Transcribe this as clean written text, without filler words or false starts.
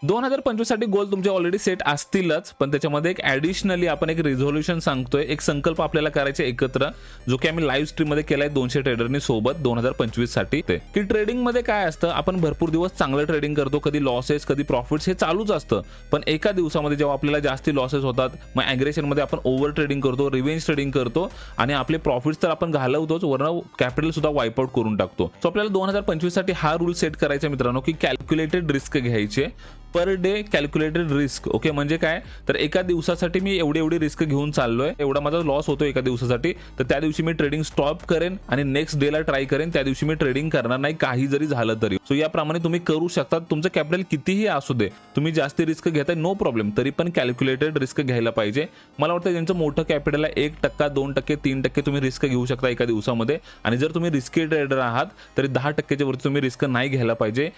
2025 साठी गोल तुमचे already set असतीलच, पण त्याच्यामध्ये एक ॲडिशनली आपण एक रिझोल्यूशन सांगतोय, एक संकल्प आपल्याला करायचे एकत्र, जो की आम्ही लाईव्ह स्ट्रीम मध्ये केलाय 200 ट्रेडरनी सोबत 2025 साठी. ते की ट्रेडिंग मध्ये काय असतं, आपण भरपूर दिवस चांगलं ट्रेडिंग करतो, कधी लॉसेस कधी प्रॉफिट्स हे चालूच असतं, पण एका दिवसामध्ये जेव्हा आपल्याला जास्ती लॉसेस होतात, मग ॲग्रेशन मध्ये आपण ओव्हर ट्रेडिंग करतो, रिव्हेंज ट्रेडिंग करतो आणि आपले प्रॉफिट्स तर आपण घालवतोच, वरनं कॅपिटल सुद्धा वाईप आउट करून टाकतो. सो आपल्याला 2025 साठी हा रूल सेट करायचा मित्रांनो, की कॅल्क्युलेटेड रिस्क घ्यायचे, per day calculated risk. Okay, म्हणजे काय, तर एका दिवसासाठी मी एवढी रिस्क घेऊन चाललोय, एवढा माझा लॉस होतो एका दिवसासाठी, तर त्या दिवशी मी ट्रेडिंग स्टॉप करेन आणि नेक्स्ट डेला ट्राय करेन, त्या दिवशी मी ट्रेडिंग करणार नाही काही जरी झालं तरी. सो याप्रमाणे तुम्ही करू शकता. तुमचं कॅपिटल कितीही असू दे, तुम्ही जास्ती रिस्क घेताय नो प्रॉब्लेम, तरी पण कॅल्क्युलेटेड रिस्क घ्यायला पाहिजे. मला वाटतं ज्यांचं मोठं कॅपिटल आहे 1%, 2%, 3% तुम्ही रिस्क घेऊ शकता एका दिवसामध्ये, आणि जर तुम्ही रिस्की ट्रेडर आहात तरी 10%च्या वरती तुम्ही रिस्क नाही घ्यायला पाहिजे.